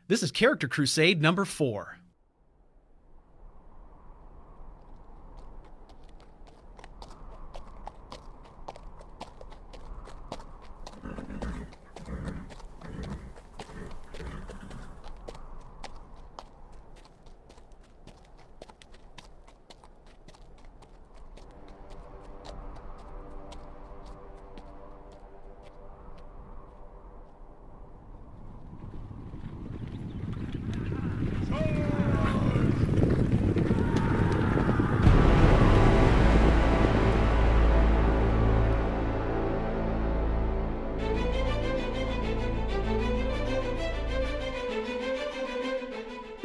This is Character Crusade number 4.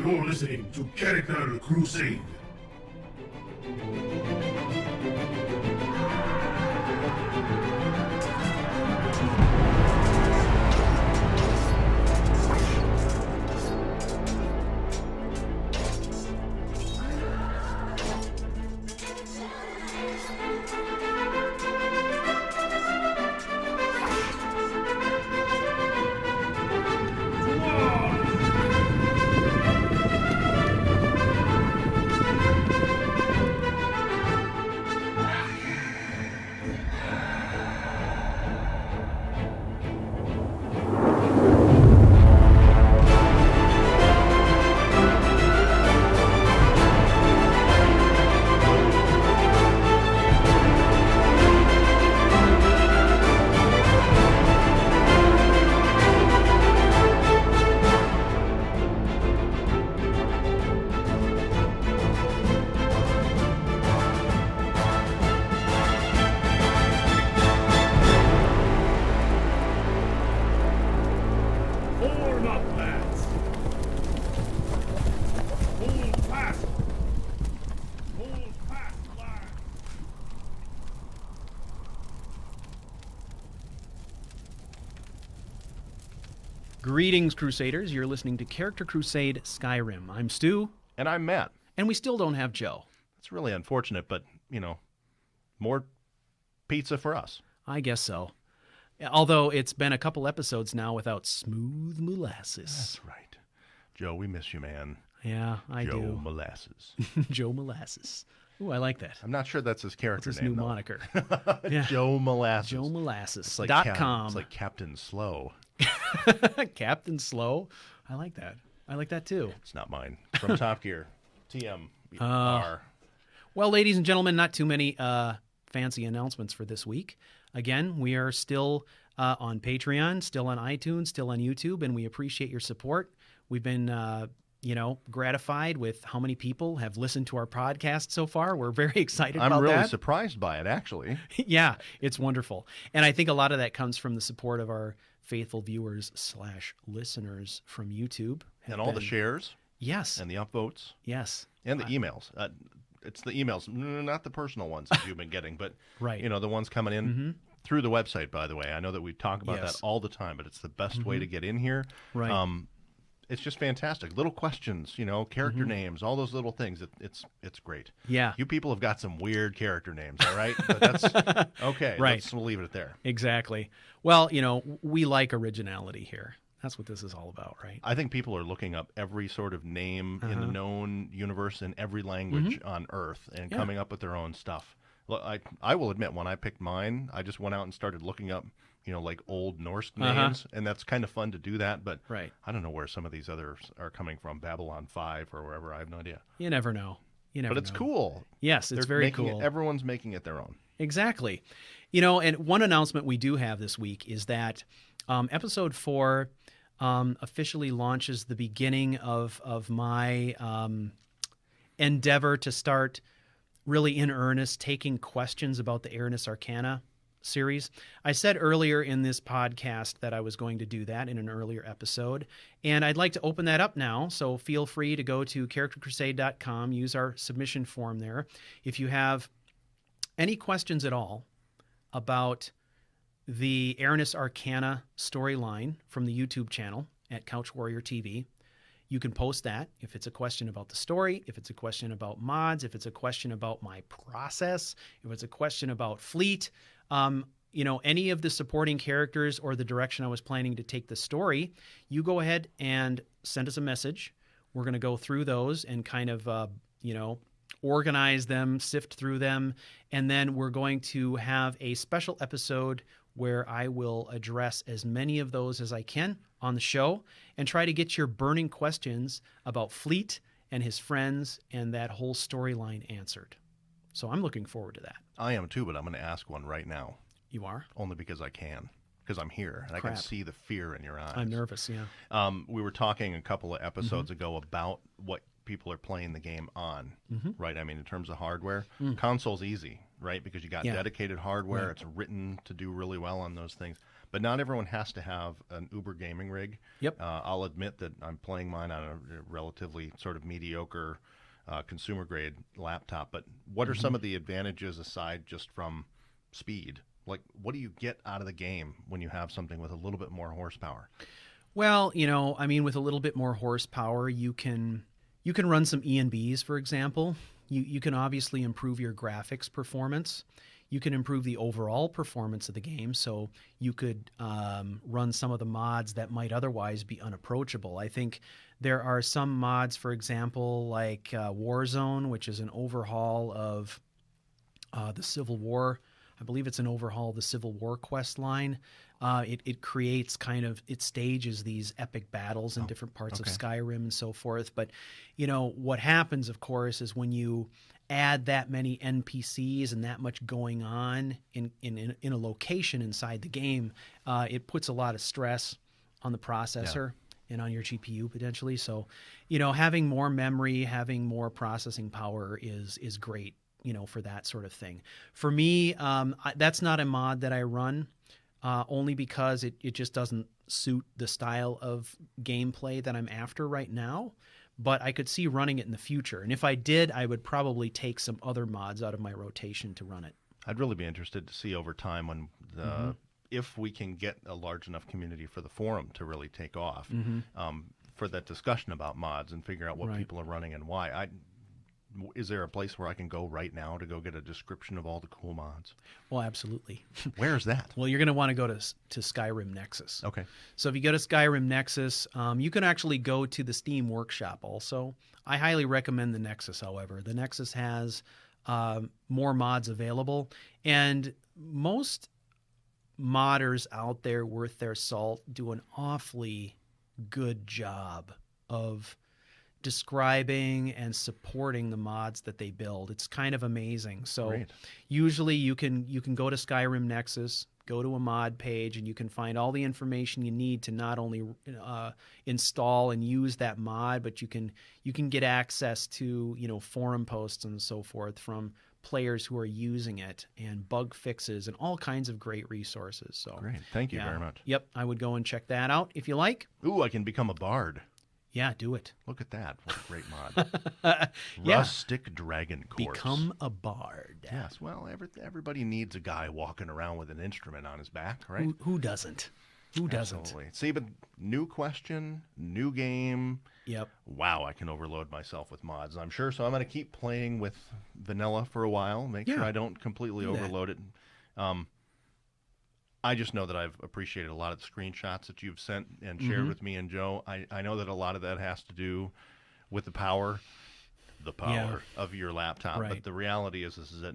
You're listening to Character Crusade. Greetings, Crusaders. You're listening to Character Crusade Skyrim. I'm Stu. And I'm Matt. And we still don't have Joe. It's really unfortunate, but, more pizza for us. I guess so. Although it's been a couple episodes now without smooth molasses. That's right. Joe, we miss you, man. Yeah, I do. Joe Molasses. Joe Molasses. Ooh, I like that. I'm not sure that's his character What's his name, new though. moniker? Joe Molasses. Joe Molasses. It's like .com. It's like Captain Slow. Captain Slow. I like that. I like that too. It's not mine. From Top Gear. TM. Well, ladies and gentlemen, not too many fancy announcements for this week. Again, we are still on Patreon, still on iTunes, still on YouTube, and we appreciate your support. We've been, gratified with how many people have listened to our podcast so far. We're very excited about that. I'm really surprised by it, actually. Yeah, it's wonderful. And I think a lot of that comes from the support of our faithful viewers/listeners from YouTube. And all the shares. Yes. And the upvotes. Yes. And the emails. It's the emails, not the personal ones that you've been getting, but right. The ones coming in through the website, by the way. I know that we talk about Yes. that all the time, but it's the best way to get in here. Right. It's just fantastic. Little questions, character names, all those little things. It's great. Yeah. You people have got some weird character names, all right? But that's okay. Right. We'll leave it there. Exactly. Well, we like originality here. That's what this is all about, right? I think people are looking up every sort of name in the known universe in every language on Earth and coming up with their own stuff. Look, I will admit, when I picked mine, I just went out and started looking up, like old Norse names, and that's kind of fun to do that. But right. I don't know where some of these others are coming from, Babylon 5 or wherever. I have no idea. You never know. But it's cool. Yes, it's very cool. Everyone's making it their own. Exactly. And one announcement we do have this week is that episode 4 officially launches the beginning of my endeavor to start really in earnest taking questions about the Aranus Arcana series. I said earlier in this podcast that I was going to do that in an earlier episode, and I'd like to open that up now, so feel free to go to charactercrusade.com, use our submission form there. If you have any questions at all about the Aranus Arcana storyline from the YouTube channel at Couch Warrior TV, you can post that. If it's a question about the story, if it's a question about mods, if it's a question about my process, if it's a question about fleet, any of the supporting characters or the direction I was planning to take the story, you go ahead and send us a message. We're going to go through those and kind of, organize them, sift through them. And then we're going to have a special episode where I will address as many of those as I can on the show and try to get your burning questions about Fleet and his friends and that whole storyline answered. So I'm looking forward to that. I am too, but I'm going to ask one right now. You are? Only because I can. Because I'm here and I can see the fear in your eyes. I'm nervous, yeah. We were talking a couple of episodes ago about what people are playing the game on, right? I mean, in terms of hardware, console's easy, right? Because you got dedicated hardware. Right. It's written to do really well on those things. But not everyone has to have an Uber gaming rig. Yep. I'll admit that I'm playing mine on a relatively sort of mediocre consumer grade laptop. But what are some of the advantages aside just from speed? Like, what do you get out of the game when you have something with a little bit more horsepower? Well, with a little bit more horsepower, you can run some ENBs, for example. You can obviously improve your graphics performance. You can improve the overall performance of the game, so you could run some of the mods that might otherwise be unapproachable. I think there are some mods, for example, like Warzone, which is an overhaul of the Civil War. I believe it's an overhaul of the Civil War quest line. It creates it stages these epic battles in different parts of Skyrim and so forth. But, what happens, of course, is when you add that many NPCs and that much going on in a location inside the game, it puts a lot of stress on the processor and on your GPU potentially. So, having more memory, having more processing power is great, for that sort of thing. For me, that's not a mod that I run. Only because it just doesn't suit the style of gameplay that I'm after right now. But I could see running it in the future. And if I did, I would probably take some other mods out of my rotation to run it. I'd really be interested to see over time when if we can get a large enough community for the forum to really take off, for that discussion about mods and figure out what people are running and why. Is there a place where I can go right now to go get a description of all the cool mods? Well, absolutely. Where is that? Well, you're going to want to go to Skyrim Nexus. Okay. So if you go to Skyrim Nexus, you can actually go to the Steam Workshop also. I highly recommend the Nexus, however. The Nexus has more mods available, and most modders out there worth their salt do an awfully good job of describing and supporting the mods that they build. It's kind of amazing. So usually you can go to Skyrim Nexus, go to a mod page, and you can find all the information you need to not only install and use that mod, but you can get access to forum posts and so forth from players who are using it and bug fixes and all kinds of great resources. So great. Thank you very much. Yep, I would go and check that out if you like. Ooh, I can become a bard. Yeah, do it. Look at that. What a great mod. Rustic Dragon Course. Become a bard. Yes, well, everybody needs a guy walking around with an instrument on his back, right? Who doesn't? Who doesn't? Absolutely. See, but new question, new game. Yep. Wow, I can overload myself with mods, I'm sure. So I'm going to keep playing with vanilla for a while, make sure I don't completely overload it. I just know that I've appreciated a lot of the screenshots that you've sent and shared with me and Joe. I know that a lot of that has to do with the power of your laptop. Right. But the reality is that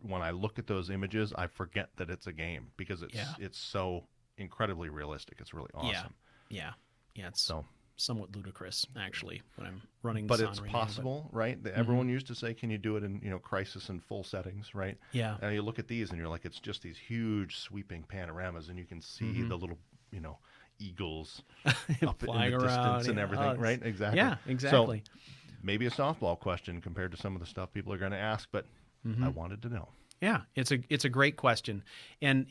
when I look at those images, I forget that it's a game because it's so incredibly realistic. It's really awesome. Yeah. It's somewhat ludicrous, actually, when I'm running. But it's possible, right? Everyone used to say, "Can you do it in crisis and full settings?" Right? Yeah. And you look at these, and you're like, it's just these huge sweeping panoramas, and you can see the little, eagles up flying in the around distance and everything, right? Exactly. Yeah, exactly. So maybe a softball question compared to some of the stuff people are going to ask, but I wanted to know. Yeah, it's a great question, and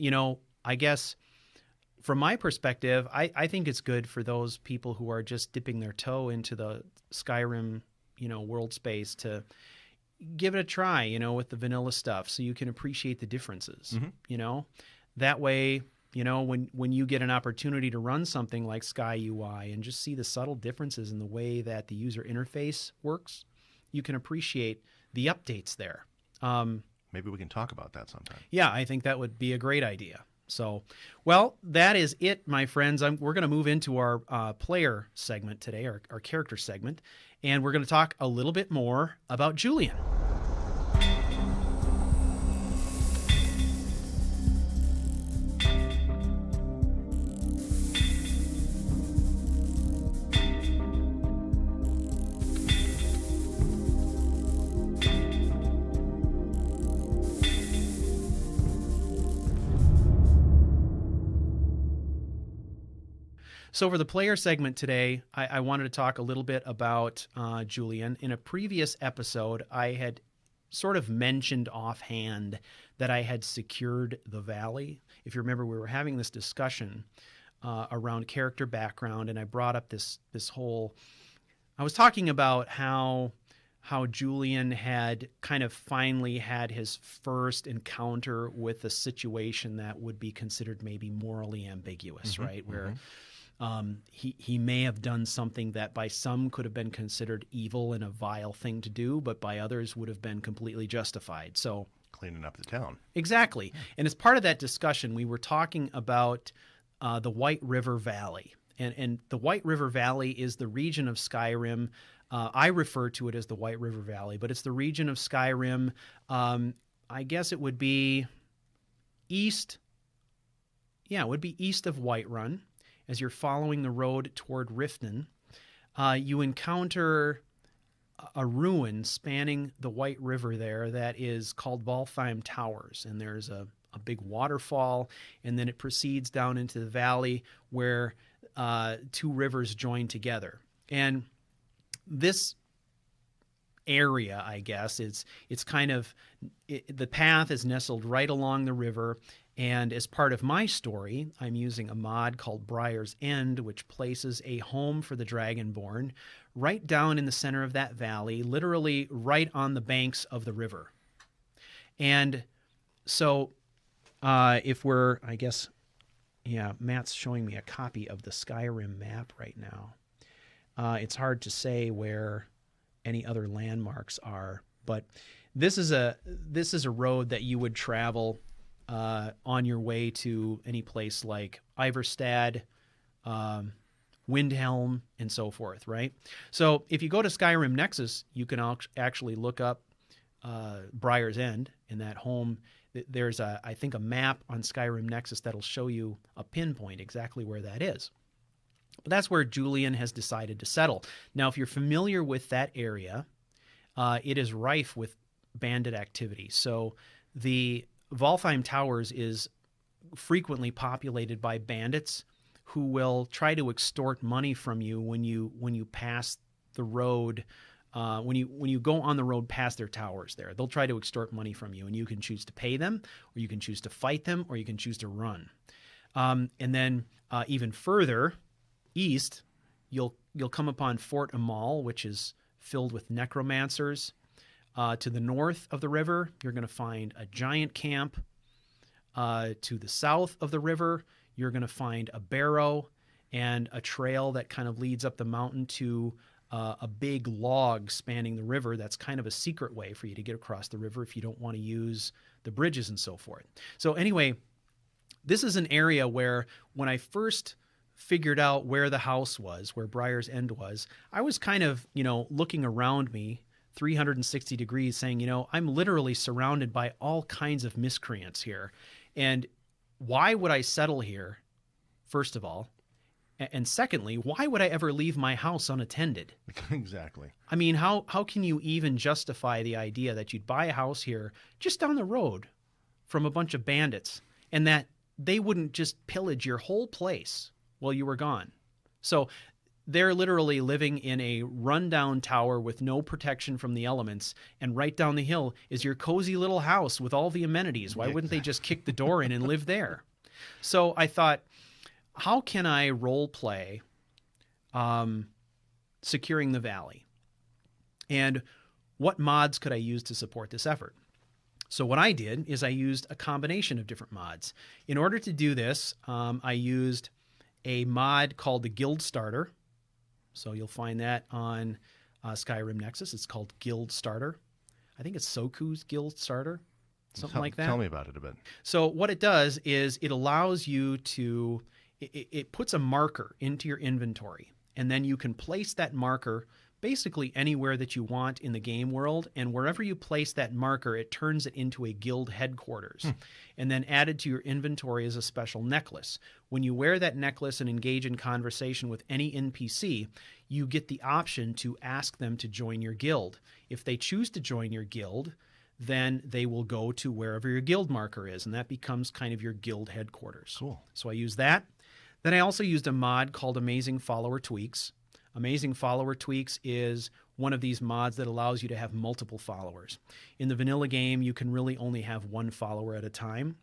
I guess. From my perspective, I think it's good for those people who are just dipping their toe into the Skyrim, world space to give it a try, with the vanilla stuff so you can appreciate the differences, That way, when you get an opportunity to run something like Sky UI and just see the subtle differences in the way that the user interface works, you can appreciate the updates there. Maybe we can talk about that sometime. Yeah, I think that would be a great idea. So, well, that is it, my friends. We're going to move into our player segment today, our character segment, and we're going to talk a little bit more about Julian. So for the player segment today, I wanted to talk a little bit about Julian. In a previous episode, I had sort of mentioned offhand that I had secured the valley. If you remember, we were having this discussion around character background, and I brought up this whole... I was talking about how Julian had kind of finally had his first encounter with a situation that would be considered maybe morally ambiguous, right? Where... he may have done something that by some could have been considered evil and a vile thing to do, but by others would have been completely justified. So cleaning up the town. Exactly. And as part of that discussion, we were talking about the White River Valley. And the White River Valley is the region of Skyrim. I refer to it as the White River Valley, but it's the region of Skyrim. I guess it would be east. Yeah, it would be east of Whiterun. As you're following the road toward Riften, you encounter a ruin spanning the White River there that is called Valtheim Towers. And there's a big waterfall, and then it proceeds down into the valley where two rivers join together. And this area, I guess, it's kind of... the path is nestled right along the river. And as part of my story, I'm using a mod called Briars, which places a home for the Dragonborn right down in the center of that valley, literally right on the banks of the river. And so if we're, I guess, yeah, Matt's showing me a copy of the Skyrim map right now. It's hard to say where any other landmarks are, but this is a road that you would travel on your way to any place like Iverstad, Windhelm, and so forth, right? So if you go to Skyrim Nexus, you can actually look up Briar's End in that home. There's, I think, a map on Skyrim Nexus that'll show you a pinpoint exactly where that is. But that's where Julian has decided to settle. Now, if you're familiar with that area, it is rife with bandit activity. So the Valtheim Towers is frequently populated by bandits who will try to extort money from you when you pass the road. When you go on the road past their towers there, they'll try to extort money from you, and you can choose to pay them, or you can choose to fight them, or you can choose to run. And then even further east, you'll come upon Fort Amal, which is filled with necromancers. To the north of the river, you're going to find a giant camp. To the south of the river, you're going to find a barrow and a trail that kind of leads up the mountain to a big log spanning the river. That's kind of a secret way for you to get across the river if you don't want to use the bridges and so forth. So anyway, this is an area where when I first figured out where the house was, where Briar's End was, I was kind of, looking around me 360 degrees saying, I'm literally surrounded by all kinds of miscreants here. And why would I settle here, first of all? And secondly, why would I ever leave my house unattended? Exactly. I mean, how can you even justify the idea that you'd buy a house here just down the road from a bunch of bandits and that they wouldn't just pillage your whole place while you were gone? So they're literally living in a rundown tower with no protection from the elements, and right down the hill is your cozy little house with all the amenities. Why wouldn't they just kick the door in and live there? So I thought, how can I role play securing the valley? And what mods could I use to support this effort? So what I did is I used a combination of different mods. In order to do this, I used a mod called the Guild Starter. So you'll find that on Skyrim Nexus. It's called Guild Starter. I think it's Sokco's Guild Starter. something like that. Tell me about it a bit. So what it does is it allows you to, it puts a marker into your inventory, and then you can place that marker basically anywhere that you want in the game world, and wherever you place that marker, it turns it into a guild headquarters. And then added to your inventory is a special necklace. When you wear that necklace and engage in conversation with any NPC, you get the option to ask them to join your guild. If they choose to join your guild, then they will go to wherever your guild marker is, and that becomes kind of your guild headquarters. Cool. So I use that. Then I also used a mod called Amazing Follower Tweaks. Amazing Follower Tweaks is one of these mods that allows you to have multiple followers. In the vanilla game, you can really only have one follower at a time.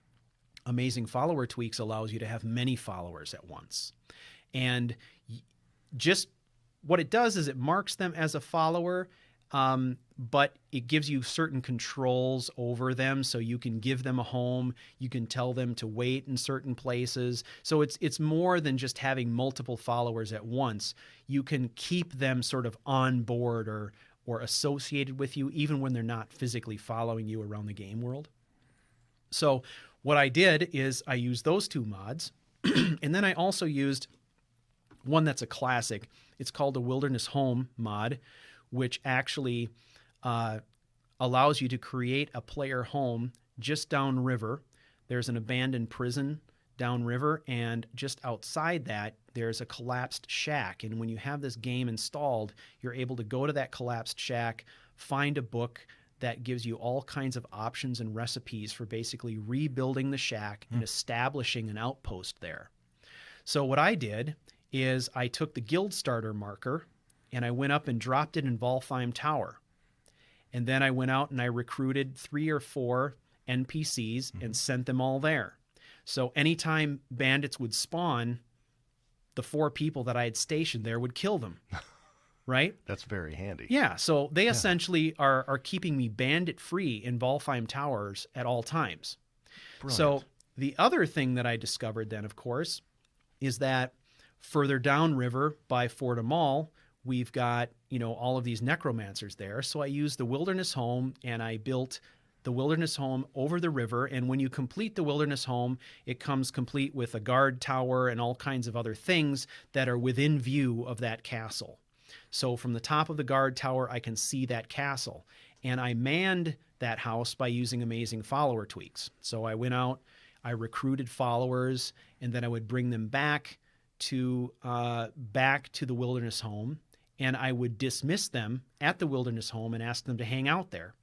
Amazing Follower Tweaks allows you to have many followers at once. And just what it does is it marks them as a follower, but it gives you certain controls over them, so you can give them a home, you can tell them to wait in certain places. So it's more than just having multiple followers at once. You can keep them sort of on board or associated with you, even when they're not physically following you around the game world. So what I did is I used those two mods, and then I also used one that's a classic. It's called the Wilderness Home mod, which actually allows you to create a player home just downriver. There's an abandoned prison downriver, and just outside that, there's a collapsed shack. And when you have this game installed, you're able to go to that collapsed shack, find a book that gives you all kinds of options and recipes for basically rebuilding the shack and establishing an outpost there. So what I did is I took the guild starter marker and I went up and dropped it in Valtheim Tower. And then I went out and I recruited 3 or 4 NPCs and sent them all there. So anytime bandits would spawn, the 4 people that I had stationed there would kill them. Right? That's very handy. Yeah, so they essentially are keeping me bandit-free in Valtheim Towers at all times. Brilliant. So the other thing that I discovered then, of course, is that further downriver by Fort Amal, we've got, all of these necromancers there. So I used the Wilderness Home, and I built the Wilderness Home over the river. And when you complete the Wilderness Home, it comes complete with a guard tower and all kinds of other things that are within view of that castle. So from the top of the guard tower, I can see that castle. And I manned that house by using Amazing Follower Tweaks. So I went out, I recruited followers, and then I would bring them back to the Wilderness Home, and I would dismiss them at the Wilderness Home and ask them to hang out there.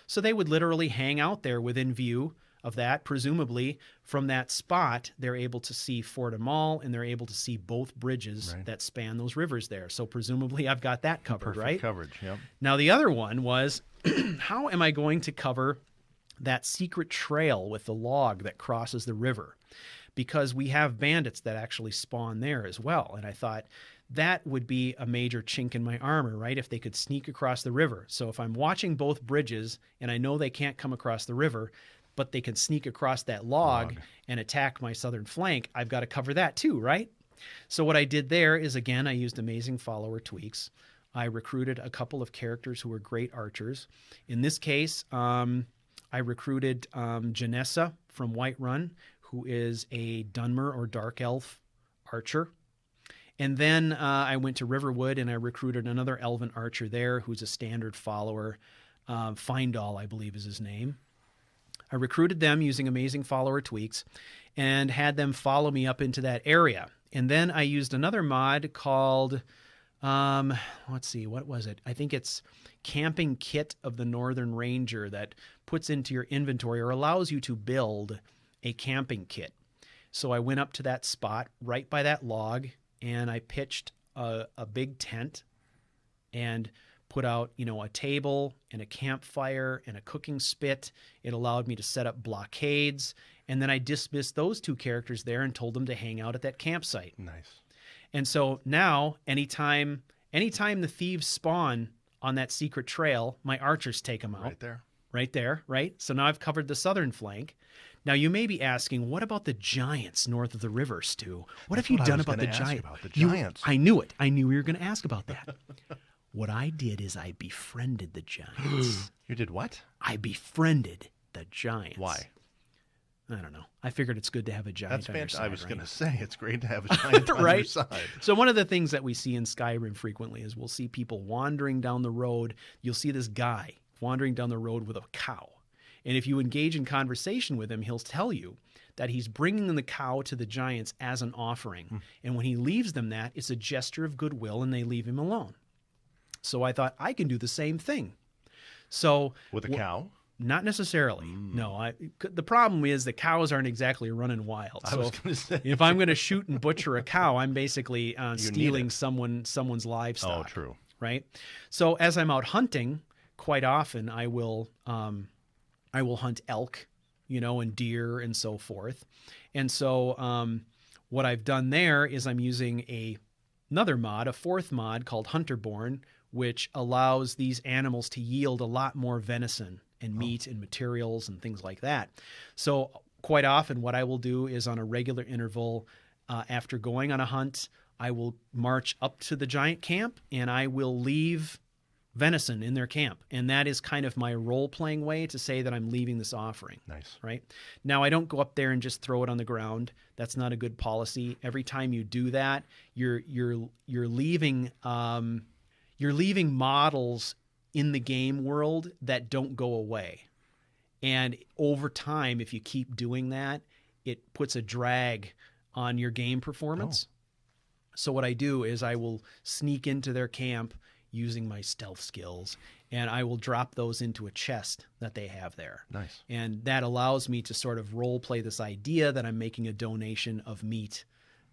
So they would literally hang out there within view of that. Presumably, from that spot, they're able to see Fort Amal, and they're able to see both bridges that span those rivers there. So presumably, I've got that covered, Perfect right? coverage, yep. Now, the other one was, how am I going to cover that secret trail with the log that crosses the river? Because we have bandits that actually spawn there as well. And I thought that would be a major chink in my armor, right? If they could sneak across the river. So if I'm watching both bridges and I know they can't come across the river, but they can sneak across that log and attack my southern flank, I've got to cover that too, right? So what I did there is, again, I used Amazing Follower Tweaks. I recruited a couple of characters who were great archers. In this case, I recruited Janessa from Whiterun, who is a Dunmer or Dark Elf archer. And then I went to Riverwood and I recruited another Elven archer there who's a standard follower. Findall, I believe is his name. I recruited them using Amazing Follower Tweaks and had them follow me up into that area. And then I used another mod called, let's see, what was it? I think it's Camping Kit of the Northern Ranger that puts into your inventory or allows you to build a camping kit. So I went up to that spot right by that log and I pitched a big tent and put out, a table and a campfire and a cooking spit. It allowed me to set up blockades. And then I dismissed those 2 characters there and told them to hang out at that campsite. Nice. And so now anytime the thieves spawn on that secret trail, my archers take them out. Right there, right? So now I've covered the southern flank. Now, you may be asking, what about the giants north of the river, Stu? What have you done about the giants? I knew it. I knew you were going to ask about that. What I did is I befriended the giants. You did what? I befriended the giants. Why? I don't know. I figured it's good to have a giant That's on your fantastic. side, I was right? going to say, it's great to have a giant on your Right? side. So one of the things that we see in Skyrim frequently is we'll see people wandering down the road. You'll see this guy wandering down the road with a cow. And if you engage in conversation with him, he'll tell you that he's bringing the cow to the giants as an offering. And when he leaves them that, it's a gesture of goodwill and they leave him alone. So I thought I can do the same thing. So With a cow? not necessarily. No, the problem is the cows aren't exactly running wild. I So was going to say. if I'm going to shoot and butcher a cow, I'm basically stealing it. someone's livestock. Oh, true. Right. So as I'm out hunting, quite often I will hunt elk, and deer and so forth. And so what I've done there is I'm using another mod, a fourth mod called Hunterborn, which allows these animals to yield a lot more venison and meat and materials and things like that. So quite often what I will do is on a regular interval after going on a hunt, I will march up to the giant camp and I will leave venison in their camp. And that is kind of my role-playing way to say that I'm leaving this offering. Nice. Right? Now, I don't go up there and just throw it on the ground. That's not a good policy. Every time you do that, you're leaving models in the game world that don't go away. And over time, if you keep doing that, it puts a drag on your game performance. So what I do is I will sneak into their camp using my stealth skills, and I will drop those into a chest that they have there. Nice. And that allows me to sort of role play this idea that I'm making a donation of meat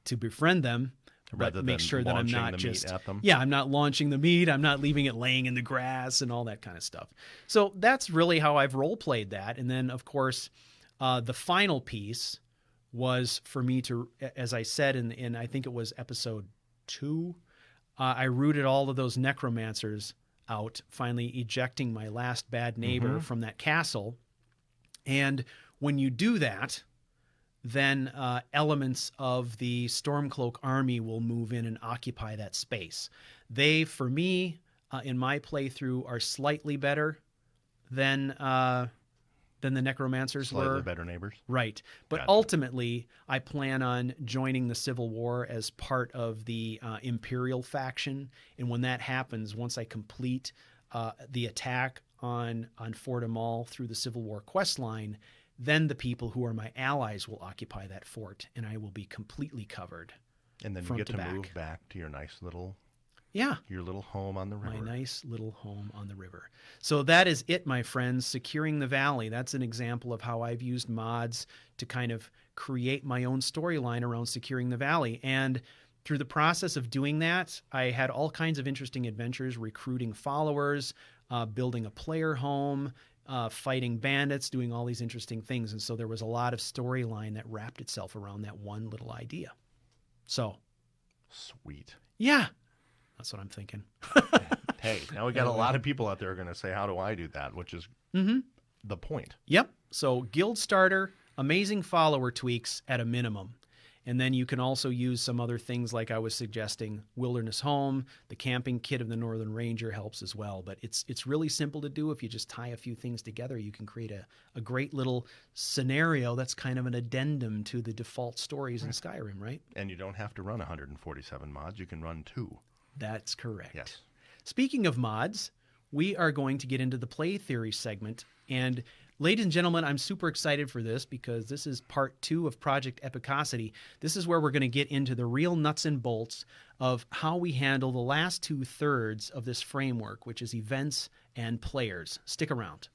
to befriend them, Rather but make than sure that I'm launching not the just meat at them? Yeah, I'm not launching the meat. I'm not leaving it laying in the grass and all that kind of stuff. So that's really how I've role played that. And then of course, the final piece was for me to, as I said in I think it was episode 2, I rooted all of those necromancers out, finally ejecting my last bad neighbor from that castle. And when you do that, then elements of the Stormcloak army will move in and occupy that space. They, for me, in my playthrough, are slightly better than the necromancers were. Slightly better neighbors. Right. But Gotcha. ultimately, I plan on joining the Civil War as part of the Imperial faction. And when that happens, once I complete the attack on Fort Amal through the Civil War quest line, then the people who are my allies will occupy that fort, and I will be completely covered. And then you front get to to back. move back to your nice little Yeah. your little home on the river. My nice little home on the river. So that is it, my friends. Securing the Valley. That's an example of how I've used mods to kind of create my own storyline around Securing the Valley. And through the process of doing that, I had all kinds of interesting adventures, recruiting followers, building a player home, fighting bandits, doing all these interesting things. And so there was a lot of storyline that wrapped itself around that one little idea. So, Sweet. yeah, that's what I'm thinking. Hey, now we got a lot of people out there are going to say, how do I do that? Which is the point. Yep. So guild starter, amazing follower tweaks at a minimum. And then you can also use some other things like I was suggesting. Wilderness Home, the camping kit of the Northern Ranger helps as well. But it's really simple to do. If you just tie a few things together, you can create a great little scenario that's kind of an addendum to the default stories in Skyrim, right? And you don't have to run 147 mods. You can run 2. That's correct. Yes. Speaking of mods, we are going to get into the play theory segment. And ladies and gentlemen, I'm super excited for this because this is part 2 of Project Epicosity. This is where we're going to get into the real nuts and bolts of how we handle the last 2/3 of this framework, which is events and players. Stick around.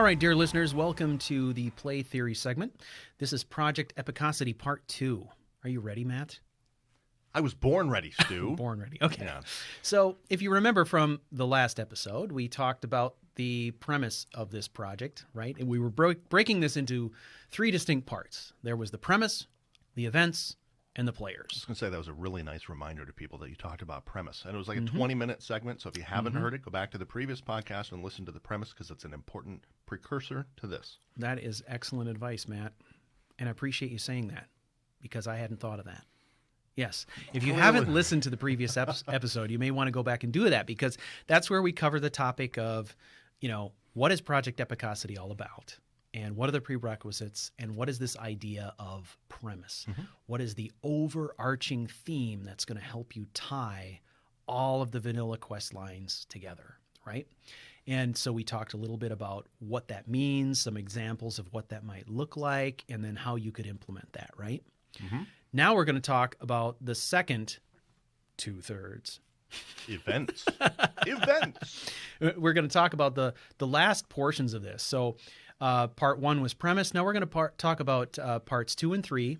All right, dear listeners, welcome to the Play Theory segment. This is Project Epicosity Part 2. Are you ready, Matt? I was born ready, Stu. Born ready. Okay. Yeah. So if you remember from the last episode, we talked about the premise of this project, right? And we were breaking this into 3 distinct parts. There was the premise, the events, and the I was players. going to say that was a really nice reminder to people that you talked about premise. And it was like a 20-minute segment, so if you haven't heard it, go back to the previous podcast and listen to the premise because it's an important precursor to this. That is excellent advice, Matt. And I appreciate you saying that because I hadn't thought of that. Yes. If you haven't listened to the previous episode, you may want to go back and do that because that's where we cover the topic of, what is Project Epicosity all about? And what are the prerequisites? And what is this idea of premise? What is the overarching theme that's going to help you tie all of the vanilla quest lines together, right? And so we talked a little bit about what that means, some examples of what that might look like, and then how you could implement that, right? Now we're going to talk about the second 2/3. Events. Events. We're going to talk about the last portions of this. So part 1 was premise. Now we're going to talk about parts 2 and 3.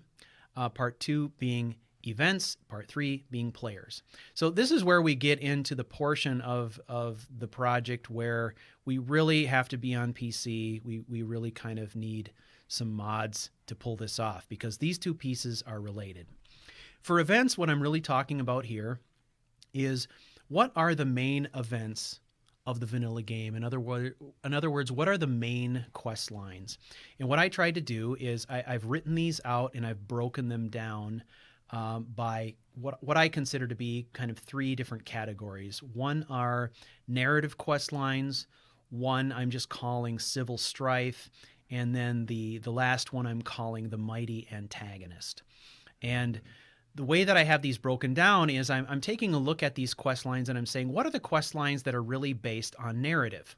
Part 2 being events, part 3 being players. So this is where we get into the portion of the project where we really have to be on PC. We really kind of need some mods to pull this off because these 2 pieces are related. For events, what I'm really talking about here is what are the main events of the vanilla game? In other words, what are the main quest lines? And what I tried to do is I've written these out and I've broken them down by what I consider to be kind of 3 different categories. One are narrative quest lines. One I'm just calling civil strife. And then the last one I'm calling the mighty antagonist. And the way that I have these broken down is I'm taking a look at these quest lines and I'm saying, what are the quest lines that are really based on narrative?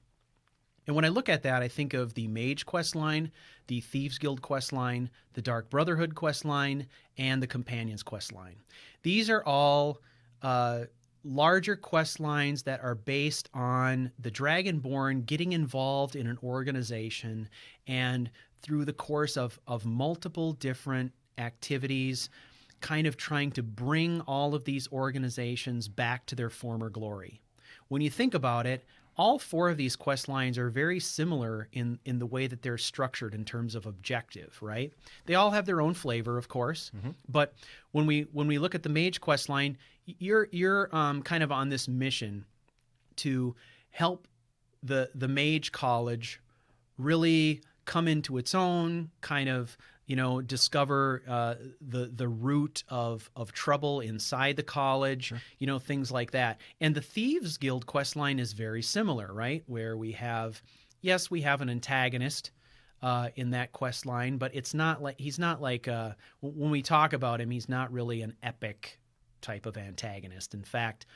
And when I look at that, I think of the Mage quest line, the Thieves Guild quest line, the Dark Brotherhood quest line, and the Companions quest line. These are all larger quest lines that are based on the Dragonborn getting involved in an organization and through the course of multiple different activities, kind of trying to bring all of these organizations back to their former glory. When you think about it, all 4 of these quest lines are very similar in the way that they're structured in terms of objective, right? They all have their own flavor, of course, but when we look at the Mage quest line, you're kind of on this mission to help the Mage College really come into its own, kind of discover the root of trouble inside the college, things like that. And the Thieves Guild quest line is very similar, right? Where we have an antagonist in that quest line, but he's not like when we talk about him, he's not really an epic type of antagonist. In fact,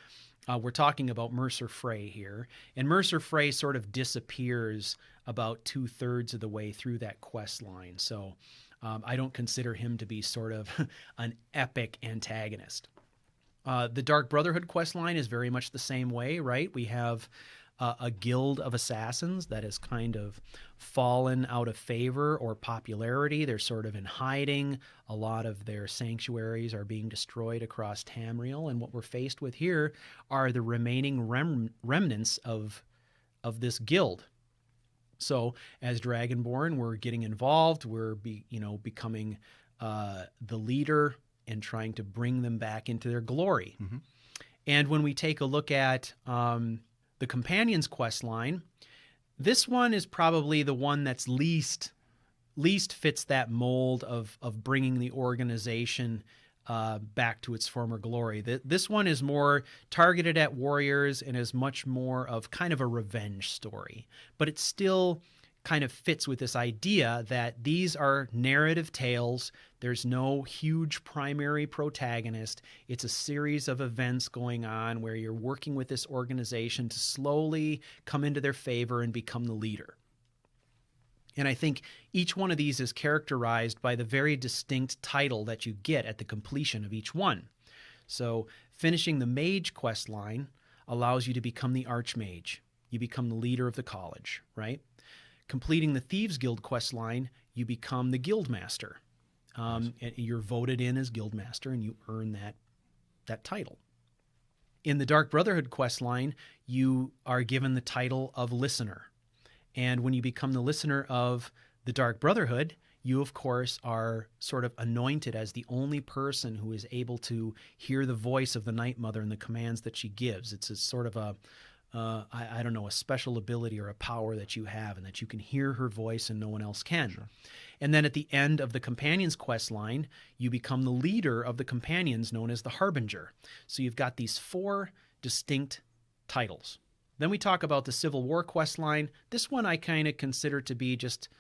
we're talking about Mercer Frey here, and Mercer Frey sort of disappears about 2/3 of the way through that quest line. So I don't consider him to be sort of an epic antagonist. The Dark Brotherhood quest line is very much the same way, right? We have a guild of assassins that has kind of fallen out of favor or popularity. They're sort of in hiding. A lot of their sanctuaries are being destroyed across Tamriel, and what we're faced with here are the remaining remnants of this guild. So as Dragonborn, we're getting involved. We're becoming the leader and trying to bring them back into their glory. And when we take a look at the Companions quest line, this one is probably the one that's least fits that mold of bringing the organization back to its former glory. This one is more targeted at warriors and is much more of kind of a revenge story, but it still kind of fits with this idea that these are narrative tales. There's no huge primary protagonist. It's a series of events going on where you're working with this organization to slowly come into their favor and become the leader. And I think each one of these is characterized by the very distinct title that you get at the completion of each one. So finishing the Mage quest line allows you to become the Archmage. You become the leader of the college, right? completing the Thieves Guild quest line, you become the Guildmaster. And you're voted in as Guildmaster, and you earn that title. In the Dark Brotherhood quest line, you are given the title of Listener. And when you become the Listener of the Dark Brotherhood, you, of course, are sort of anointed as the only person who is able to hear the voice of the Night Mother and the commands that she gives. It's a sort of a special ability or a power that you have, and that you can hear her voice and no one else can. Sure. And then at the end of the Companions quest line, you become the leader of the Companions, known as the Harbinger. So you've got these 4 distinct titles. Then we talk about the Civil War quest line. This one I kind of consider to be just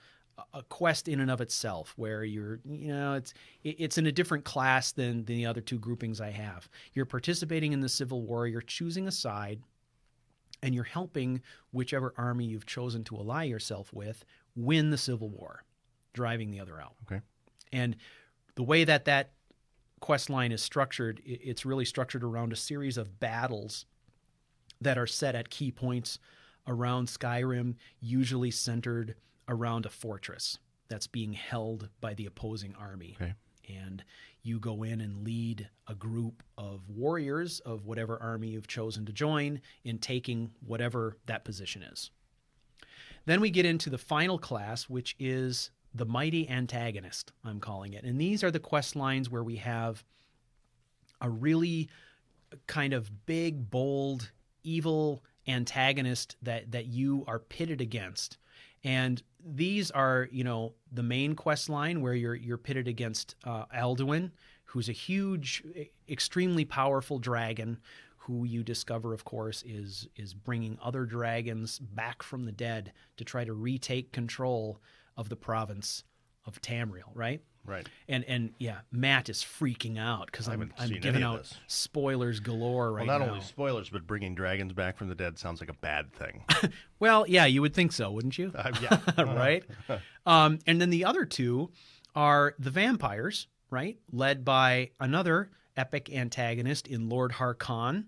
a quest in and of itself, where it's in a different class than the other 2 groupings I have. You're participating in the Civil War, you're choosing a side, and you're helping whichever army you've chosen to ally yourself with win the Civil War, driving the other out. Okay. And the way that quest line is structured, it's really structured around a series of battles that are set at key points around Skyrim, usually centered around a fortress that's being held by the opposing army. Okay. And you go in and lead a group of warriors of whatever army you've chosen to join in taking whatever that position is. Then we get into the final class, which is the Mighty Antagonist, I'm calling it. And these are the quest lines where we have a really kind of big, bold, evil antagonist that you are pitted against. And these are, the main quest line where you're pitted against Alduin, who's a huge, extremely powerful dragon who you discover, of course, is bringing other dragons back from the dead to try to retake control of the province of Tamriel, right? Right. And yeah, Matt is freaking out because I'm seen giving any of out this. spoilers galore right now. Well, not only spoilers, but bringing dragons back from the dead sounds like a bad thing. Well, yeah, you would think so, wouldn't you? Yeah. Right? And then the other 2 are the vampires, right? Led by another epic antagonist in Lord Harkon,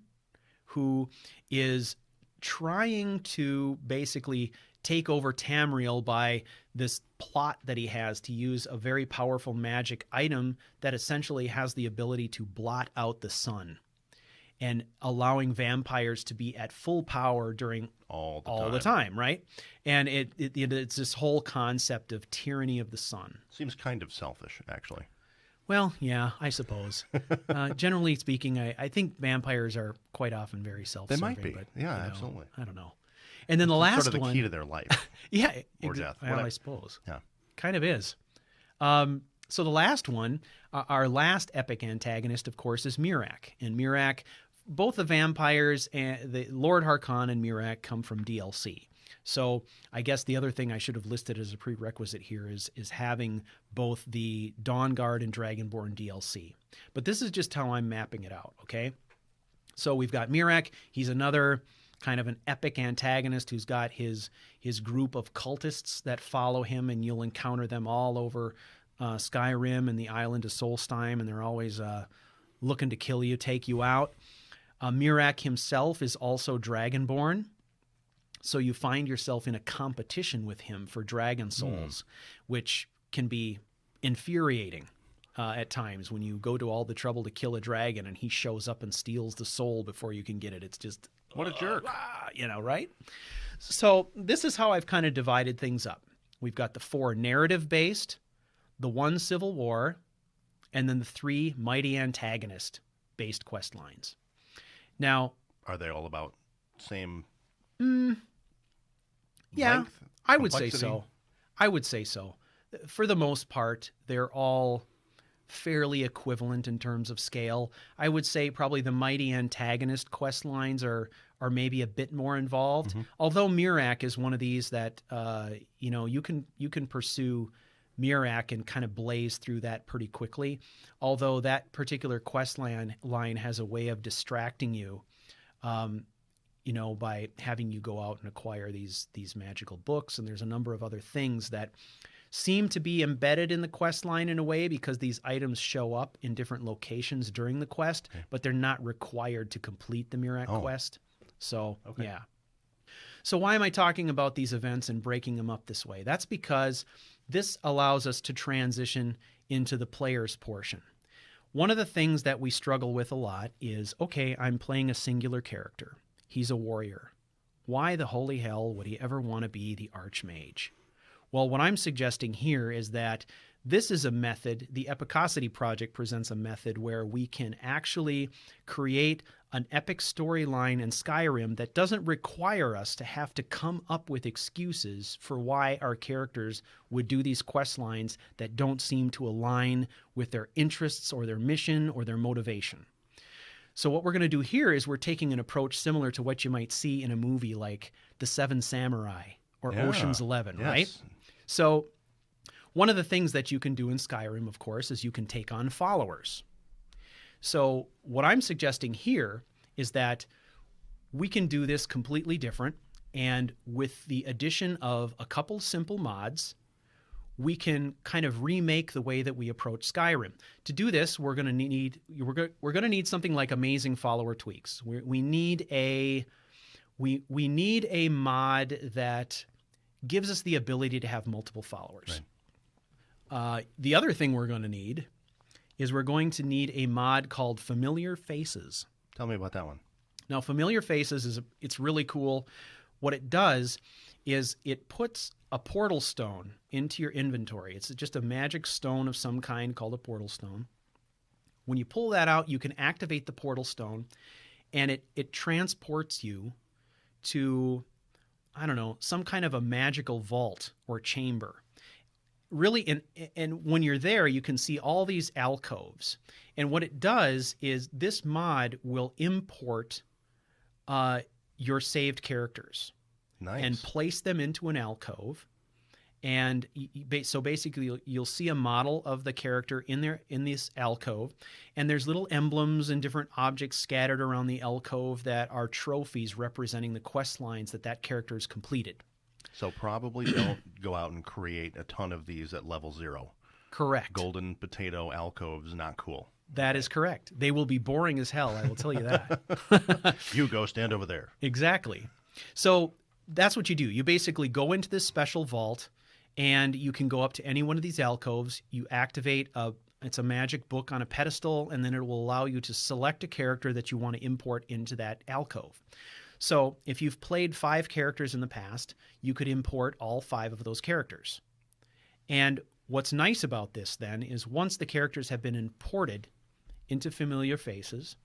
who is trying to basically take over Tamriel by this plot that he has to use a very powerful magic item that essentially has the ability to blot out the sun, and allowing vampires to be at full power during all the time, right? And it's this whole concept of tyranny of the sun. Seems kind of selfish, actually. Well, yeah, I suppose. Generally speaking, I think vampires are quite often very self-serving. They might be. But, absolutely. I don't know. And then the last sort of the one, key to their life. Yeah. Or death. Well, I suppose. Yeah. Kind of is. So the last one, our last epic antagonist, of course, is Miraak. And Miraak, both the vampires and the Lord Harkon and Miraak come from DLC. So I guess the other thing I should have listed as a prerequisite here is having both the Dawnguard and Dragonborn DLC. But this is just how I'm mapping it out, okay? So we've got Miraak. He's another kind of an epic antagonist who's got his group of cultists that follow him, and you'll encounter them all over Skyrim and the island of Solstheim, and they're always looking to kill you, take you out. Miraak himself is also Dragonborn, so you find yourself in a competition with him for dragon souls, which can be infuriating at times when you go to all the trouble to kill a dragon and he shows up and steals the soul before you can get it. It's just... What a jerk. Right? So this is how I've kind of divided things up. We've got the 4 narrative-based, the 1 Civil War, and then the 3 Mighty Antagonist-based quest lines. Now... Are they all about same yeah, length? I would say so. I would say so. For the most part, they're all fairly equivalent in terms of scale. I would say probably the Mighty Antagonist quest lines are maybe a bit more involved. Although Miraak is one of these that you can pursue Miraak and kind of blaze through that pretty quickly. Although that particular quest line has a way of distracting you, by having you go out and acquire these magical books, and there's a number of other things that seem to be embedded in the quest line in a way because these items show up in different locations during the quest, but they're not required to complete the Miraak quest. So, yeah. So why am I talking about these events and breaking them up this way? That's because this allows us to transition into the player's portion. One of the things that we struggle with a lot is, okay, I'm playing a singular character. He's a warrior. Why the holy hell would he ever want to be the archmage? Well, what I'm suggesting here is that this is a method, the Epicosity project presents a method where we can actually create an epic storyline in Skyrim that doesn't require us to have to come up with excuses for why our characters would do these quest lines that don't seem to align with their interests or their mission or their motivation. So what we're going to do here is we're taking an approach similar to what you might see in a movie like The Seven Samurai or Ocean's 11, yes. right? So one of the things that you can do in Skyrim, of course, is you can take on followers. So what I'm suggesting here is that we can do this completely different, and with the addition of a couple simple mods, we can kind of remake the way that we approach Skyrim. To do this, we're going to need something like amazing follower tweaks. We need a mod that gives us the ability to have multiple followers. Right. The other thing we're going to need is we're going to need a mod called Familiar Faces. Tell me about that one. Now, Familiar Faces it's really cool. What it does is it puts a portal stone into your inventory. It's just a magic stone of some kind called a portal stone. When you pull that out, you can activate the portal stone, and it transports you to, I don't know, some kind of a magical vault or chamber. Really, and when you're there, you can see all these alcoves. And what it does is this mod will import your saved characters. Nice. And place them into an alcove. And so basically, you'll see a model of the character in this alcove. And there's little emblems and different objects scattered around the alcove that are trophies representing the quest lines that character has completed. So probably don't go out and create a ton of these at level 0. Correct. Golden potato alcoves, not cool. That is correct. They will be boring as hell, I will tell you that. You go stand over there. Exactly. So that's what you do. You basically go into this special vault, and you can go up to any one of these alcoves. You activate it's a magic book on a pedestal, and then it will allow you to select a character that you want to import into that alcove. So if you've played 5 characters in the past, you could import all 5 of those characters. And what's nice about this then is once the characters have been imported into Familiar Faces,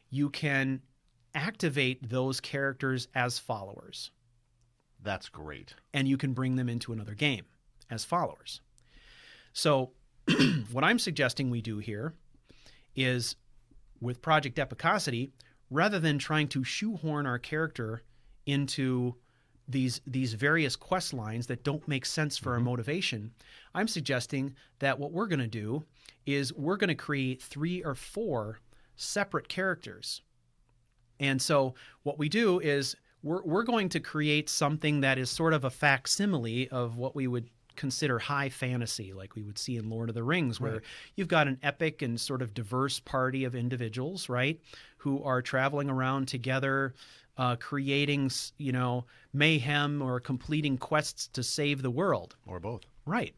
you can activate those characters as followers. That's great. And you can bring them into another game as followers. So what I'm suggesting we do here is with Project Epicosity, rather than trying to shoehorn our character into these various quest lines that don't make sense for our motivation, I'm suggesting that what we're going to do is we're going to create 3 or 4 separate characters. And so what we do is we're going to create something that is sort of a facsimile of what we would consider high fantasy, like we would see in Lord of the Rings, where you've got an epic and sort of diverse party of individuals, right, who are traveling around together, creating, mayhem or completing quests to save the world. Or both. Right.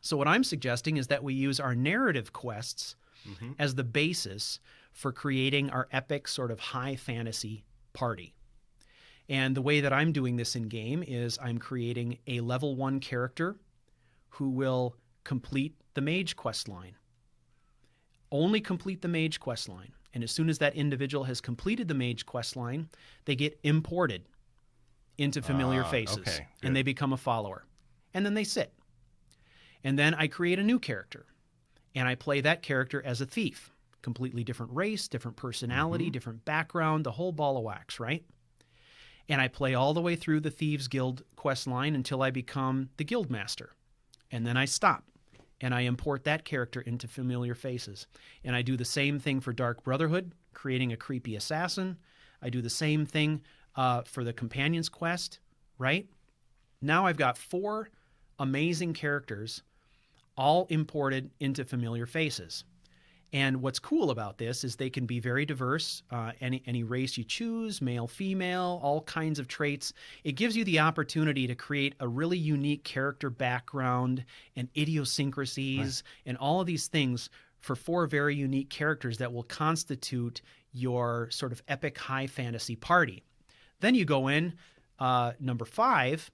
So what I'm suggesting is that we use our narrative quests as the basis for creating our epic sort of high fantasy party. And the way that I'm doing this in game is I'm creating a level 1 character who will complete the mage quest line. Only complete the mage quest line. And as soon as that individual has completed the mage quest line, they get imported into Familiar Faces. Okay, and they become a follower. And then they sit. And then I create a new character. And I play that character as a thief. Completely different race, different personality, different background, the whole ball of wax, right? And I play all the way through the Thieves Guild quest line until I become the guild master. And then I stop. And I import that character into Familiar Faces. And I do the same thing for Dark Brotherhood, creating a creepy assassin. I do the same thing for the Companion's Quest, right? Now I've got 4 amazing characters all imported into Familiar Faces. And what's cool about this is they can be very diverse. Any race you choose, male, female, all kinds of traits. It gives you the opportunity to create a really unique character background and idiosyncrasies and all of these things for 4 very unique characters that will constitute your sort of epic high fantasy party. Then you go in number 5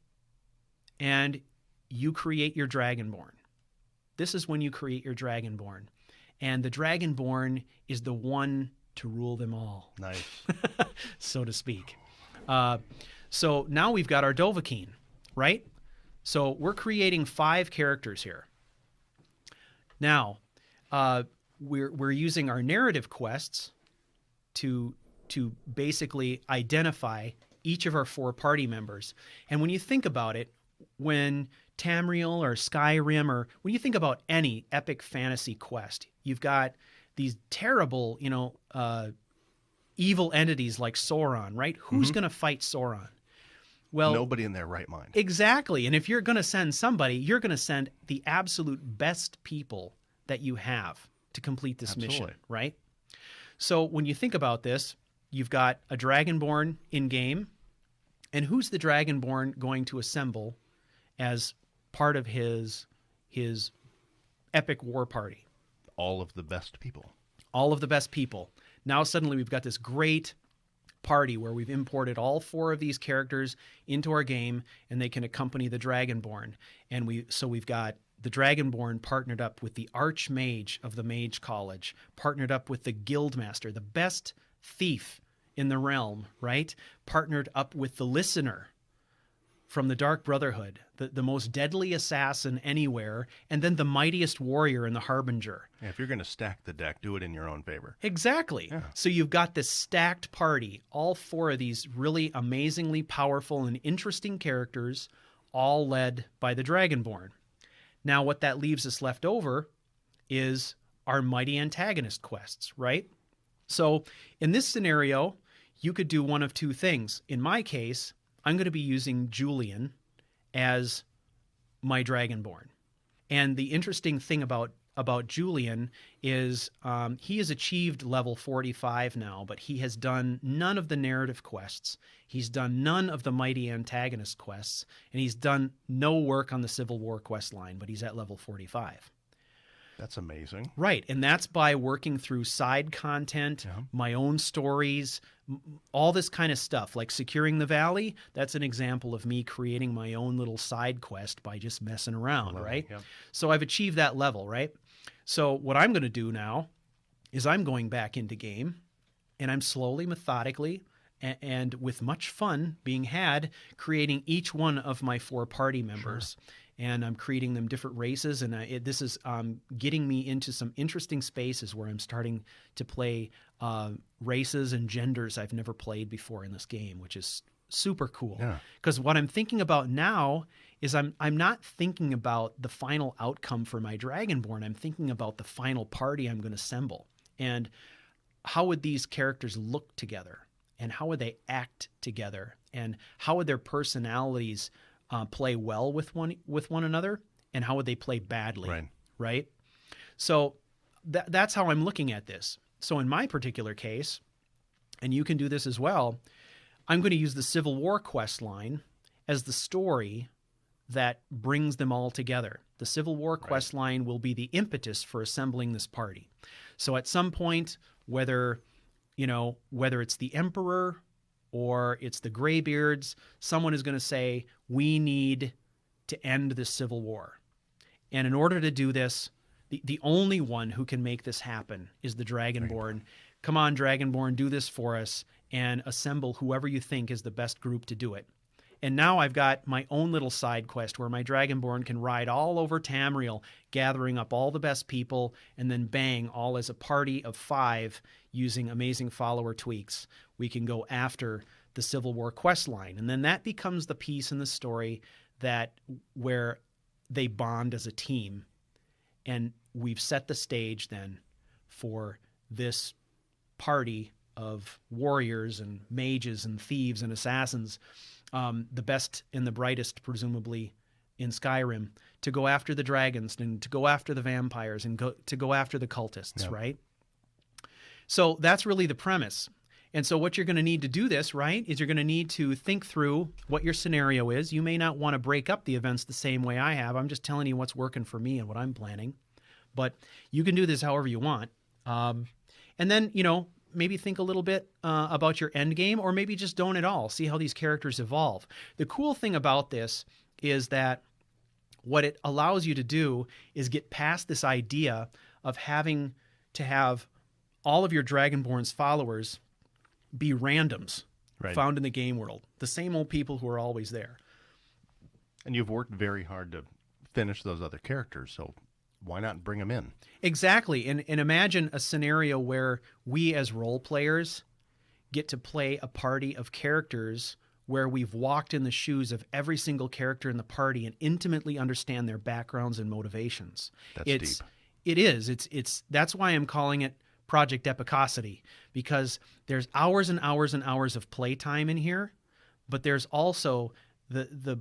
and you create your Dragonborn. This is when you create your Dragonborn. And the Dragonborn is the one to rule them all. Nice. So to speak. So now we've got our Dovahkiin, right? So we're creating 5 characters here. Now, we're using our narrative quests to basically identify each of our 4 party members. And when you think about it, when Tamriel or Skyrim, or when you think about any epic fantasy quest, you've got these terrible, evil entities like Sauron, right? Who's going to fight Sauron? Well, nobody in their right mind. Exactly. And if you're going to send somebody, you're going to send the absolute best people that you have to complete this mission, right? So when you think about this, you've got a Dragonborn in game, and who's the Dragonborn going to assemble as part of his epic war party? All of the best people. All of the best people. Now suddenly we've got this great party where we've imported all 4 of these characters into our game, and they can accompany the Dragonborn. And we've got the Dragonborn partnered up with the Archmage of the Mage College, partnered up with the Guildmaster, the best thief in the realm, right? Partnered up with the Listener from the Dark Brotherhood, the most deadly assassin anywhere, and then the mightiest warrior in the Harbinger. Yeah, if you're going to stack the deck, do it in your own favor. Exactly. Yeah. So you've got this stacked party, all 4 of these really amazingly powerful and interesting characters, all led by the Dragonborn. Now what that leaves us left over is our mighty antagonist quests, right? So in this scenario, you could do one of 2 things. In my case, I'm going to be using Julian as my Dragonborn. And the interesting thing about Julian is he has achieved level 45 now, but he has done none of the narrative quests. He's done none of the mighty antagonist quests, and he's done no work on the Civil War quest line, but he's at level 45. That's amazing. Right, and that's by working through side content, my own stories, all this kind of stuff. Like Securing the Valley, that's an example of me creating my own little side quest by just messing around, right? Yep. So I've achieved that level, right? So what I'm going to do now is I'm going back into game, and I'm slowly, methodically, and with much fun being had, creating each one of my 4 party members. Sure. And I'm creating them different races, and this is getting me into some interesting spaces where I'm starting to play races and genders I've never played before in this game, which is super cool. Because what I'm thinking about now is I'm not thinking about the final outcome for my Dragonborn. I'm thinking about the final party I'm going to assemble, and how would these characters look together, and how would they act together, and how would their personalities play well with one another, and how would they play badly, right? So that's how I'm looking at this. So in my particular case, and you can do this as well, I'm going to use the Civil War quest line as the story that brings them all together. The Civil War quest line will be the impetus for assembling this party. So at some point, whether it's the Emperor or it's the Greybeards, someone is going to say, we need to end this civil war. And in order to do this, the only one who can make this happen is the Dragonborn. Come on, Dragonborn, do this for us, and assemble whoever you think is the best group to do it. And now I've got my own little side quest where my Dragonborn can ride all over Tamriel, gathering up all the best people, and then bang, all as a party of 5 using amazing follower tweaks. We can go after the Civil War quest line. And then that becomes the piece in the story where they bond as a team. And we've set the stage then for this party of warriors and mages and thieves and assassins, the best and the brightest, presumably, in Skyrim to go after the dragons and to go after the vampires and to go after the cultists, right? So that's really the premise. And so what you're going to need to do this, right, is you're going to need to think through what your scenario is. You may not want to break up the events the same way I have. I'm just telling you what's working for me and what I'm planning. But you can do this however you want. And then, maybe think a little bit about your end game, or maybe just don't at all. See how these characters evolve. The cool thing about this is that what it allows you to do is get past this idea of having to have all of your Dragonborn's followers be randoms found in the game world. The same old people who are always there. And you've worked very hard to finish those other characters, so why not bring them in? Exactly. And imagine a scenario where we as role players get to play a party of characters where we've walked in the shoes of every single character in the party and intimately understand their backgrounds and motivations. That's deep. It is. That's why I'm calling it Project Epicosity, because there's hours and hours and hours of playtime in here, but there's also the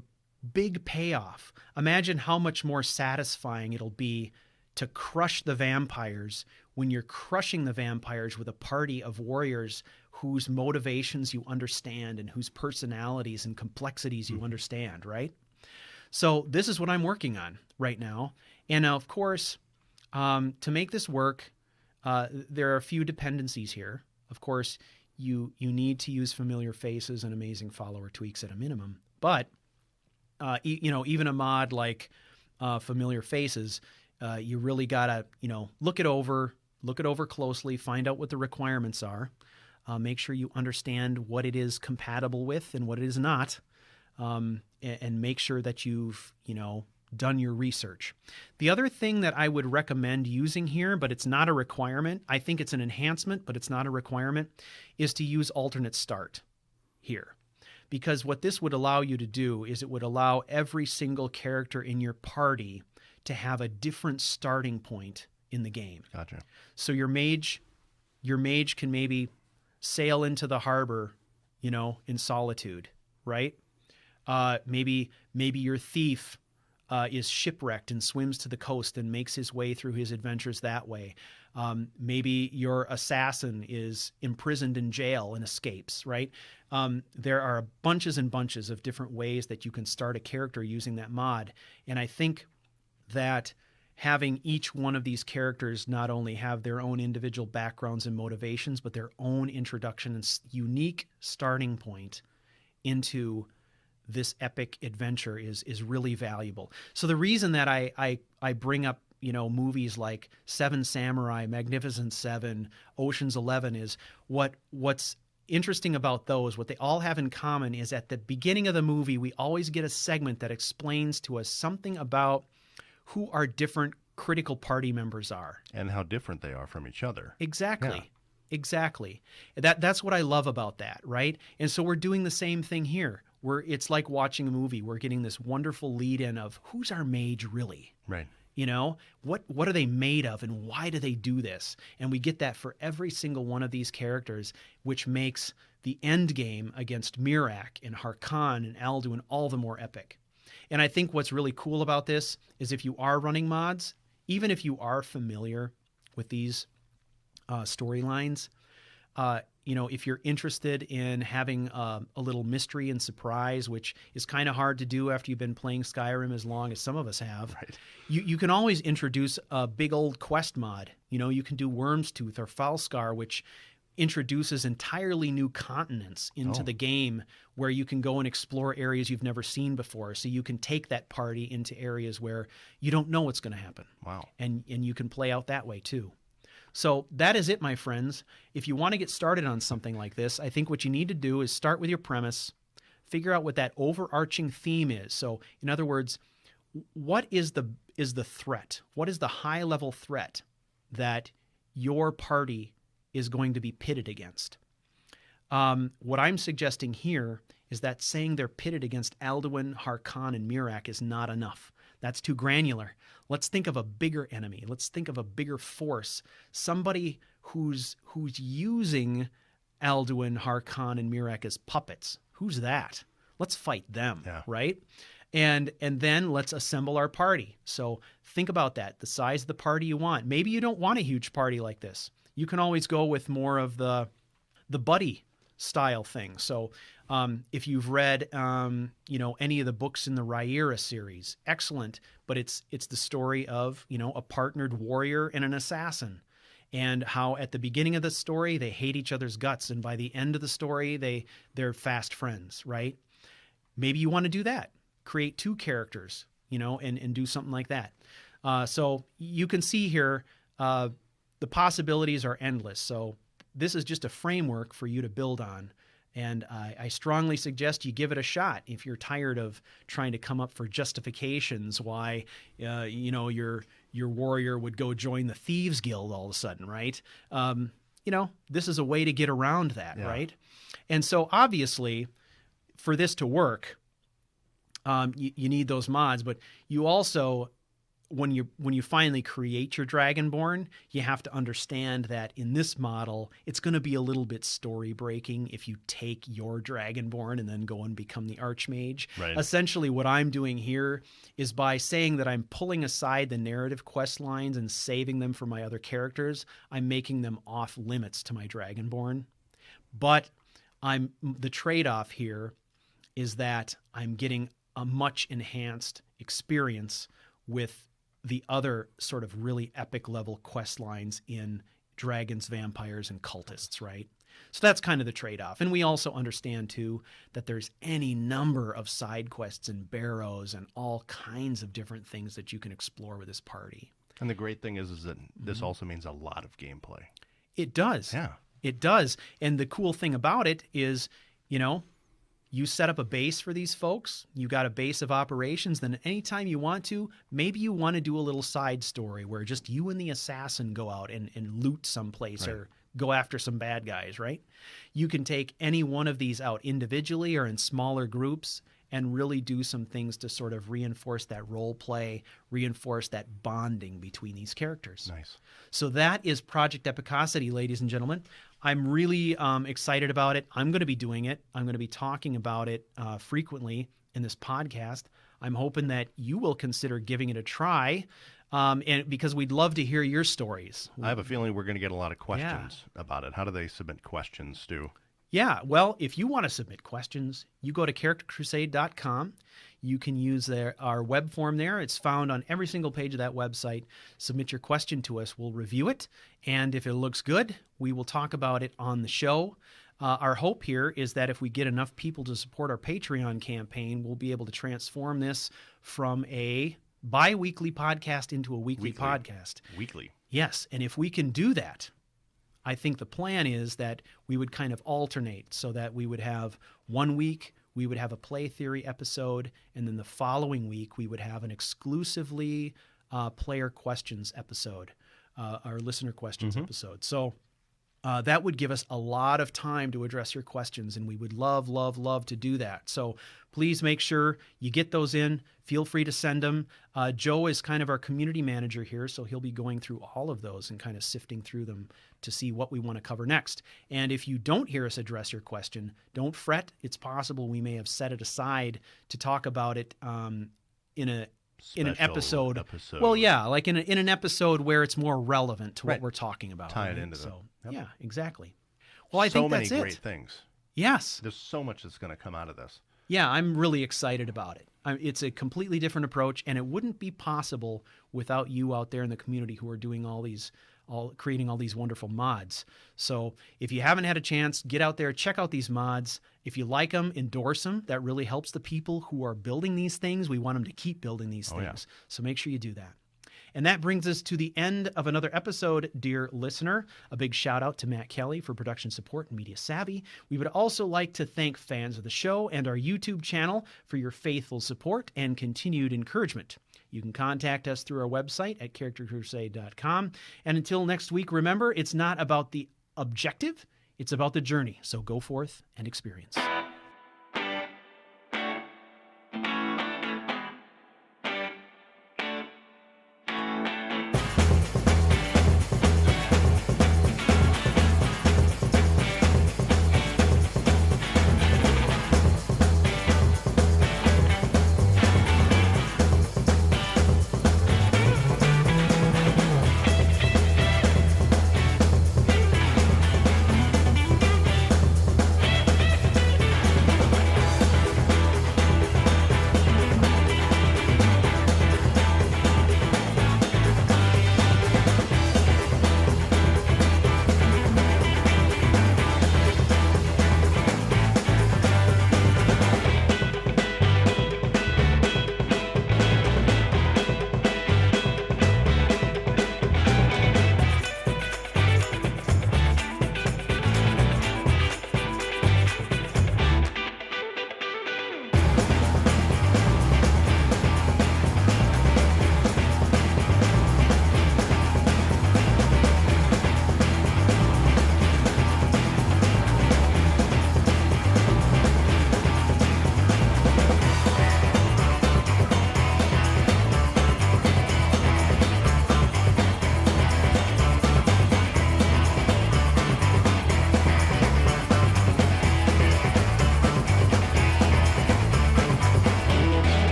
big payoff. Imagine how much more satisfying it'll be to crush the vampires when you're crushing the vampires with a party of warriors whose motivations you understand and whose personalities and complexities you understand, right? So this is what I'm working on right now. And of course, to make this work, there are a few dependencies here. Of course, you need to use familiar faces and amazing follower tweaks at a minimum. But even a mod like familiar faces, you really gotta look it over closely, find out what the requirements are, make sure you understand what it is compatible with and what it is not, and make sure that you've done your research. The other thing that I would recommend using here, but it's not a requirement, I think it's an enhancement, but it's not a requirement, is to use alternate start here. Because what this would allow you to do is it would allow every single character in your party to have a different starting point in the game. Gotcha. So your mage can maybe sail into the harbor, in solitude, right? Maybe your thief is shipwrecked and swims to the coast and makes his way through his adventures that way. Maybe your assassin is imprisoned in jail and escapes, right? There are bunches and bunches of different ways that you can start a character using that mod. And I think that having each one of these characters not only have their own individual backgrounds and motivations, but their own introduction and unique starting point into this epic adventure is really valuable. So the reason that I bring up movies like Seven Samurai, Magnificent Seven, Ocean's 11 is what's interesting about those. What they all have in common is at the beginning of the movie we always get a segment that explains to us something about who our different critical party members are and how different they are from each other. Exactly. Yeah. Exactly. That's what I love about that, right? And so we're doing the same thing here. It's like watching a movie. We're getting this wonderful lead in of who's our mage really? Right. What are they made of and why do they do this? And we get that for every single one of these characters, which makes the end game against Miraak and Harkon and Alduin all the more epic. And I think what's really cool about this is if you are running mods, even if you are familiar with these storylines, if you're interested in having a little mystery and surprise, which is kind of hard to do after you've been playing Skyrim as long as some of us have, right. You can always introduce a big old quest mod. You can do Worm's Tooth or Falskar, which introduces entirely new continents into the game where you can go and explore areas you've never seen before. So you can take that party into areas where you don't know what's going to happen. Wow. And you can play out that way too. So that is it, my friends. If you want to get started on something like this, I think what you need to do is start with your premise, figure out what that overarching theme is. So in other words, what is the threat? What is the high-level threat that your party is going to be pitted against? What I'm suggesting here is that saying they're pitted against Alduin, Harkon, and Miraak is not enough. That's too granular. Let's think of a bigger enemy. Let's think of a bigger force. Somebody who's using Alduin, Harkon, and Miraak as puppets. Who's that? Let's fight them, right? And then let's assemble our party. So think about that, the size of the party you want. Maybe you don't want a huge party like this. You can always go with more of the buddy style thing. So if you've read any of the books in the Riyria series, excellent. But it's the story of a partnered warrior and an assassin, and how at the beginning of the story they hate each other's guts, and by the end of the story they're fast friends, right? Maybe you want to do that. Create 2 characters, and do something like that. So you can see here the possibilities are endless. So this is just a framework for you to build on. And I strongly suggest you give it a shot if you're tired of trying to come up for justifications why, your warrior would go join the Thieves Guild all of a sudden, right? This is a way to get around that, right? And so obviously, for this to work, you need those mods, but you also, when you finally create your Dragonborn, you have to understand that in this model, it's going to be a little bit story breaking if you take your Dragonborn and then go and become the Archmage. Right. Essentially, what I'm doing here is by saying that I'm pulling aside the narrative quest lines and saving them for my other characters, I'm making them off limits to my Dragonborn. But the trade-off here is that I'm getting a much enhanced experience with the other sort of really epic level quest lines in Dragons, Vampires, and Cultists, right? So that's kind of the trade-off. And we also understand, too, that there's any number of side quests and barrows and all kinds of different things that you can explore with this party. And the great thing is that this also means a lot of gameplay. It does. Yeah. It does. And the cool thing about it is, you set up a base for these folks. You got a base of operations. Then anytime you want to, maybe you want to do a little side story where just you and the assassin go out and loot someplace, right, or go after some bad guys, right? You can take any one of these out individually or in smaller groups and really do some things to sort of reinforce that role play, reinforce that bonding between these characters. Nice. So that is Project Epicosity, ladies and gentlemen. I'm really excited about it. I'm going to be doing it. I'm going to be talking about it frequently in this podcast. I'm hoping that you will consider giving it a try, and because we'd love to hear your stories. I have a feeling we're going to get a lot of questions about it. How do they submit questions, Stu? Yeah, well, if you want to submit questions, you go to charactercrusade.com. You can use our web form there. It's found on every single page of that website. Submit your question to us. We'll review it. And if it looks good, we will talk about it on the show. Our hope here is that if we get enough people to support our Patreon campaign, we'll be able to transform this from a bi-weekly podcast into a weekly podcast. Weekly. Yes, and if we can do that, I think the plan is that we would kind of alternate so that we would have 1 week, we would have a play theory episode, and then the following week we would have an exclusively player questions episode, our listener questions episode. So that would give us a lot of time to address your questions, and we would love, love, love to do that. So please make sure you get those in. Feel free to send them. Joe is kind of our community manager here, so he'll be going through all of those and kind of sifting through them to see what we want to cover next. And if you don't hear us address your question, don't fret. It's possible we may have set it aside to talk about it in an episode. Well, yeah, like in an episode where it's more relevant to what we're talking about. Tie it into so, Yep. Yeah, exactly. Well, I think that's it. So many great things. Yes. There's so much that's going to come out of this. Yeah, I'm really excited about it. It's a completely different approach, and it wouldn't be possible without you out there in the community who are doing creating all these wonderful mods. So if you haven't had a chance, get out there, check out these mods. If you like them, endorse them. That really helps the people who are building these things. We want them to keep building these things. Yeah. So make sure you do that. And that brings us to the end of another episode, dear listener. A big shout out to Matt Kelly for production support and media savvy. We would also like to thank fans of the show and our YouTube channel for your faithful support and continued encouragement. You can contact us through our website at charactercrusade.com. And until next week, remember, it's not about the objective, it's about the journey. So go forth and experience.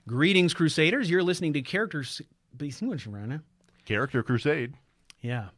Greetings, Crusaders. You're listening to Character Crusade. Yeah.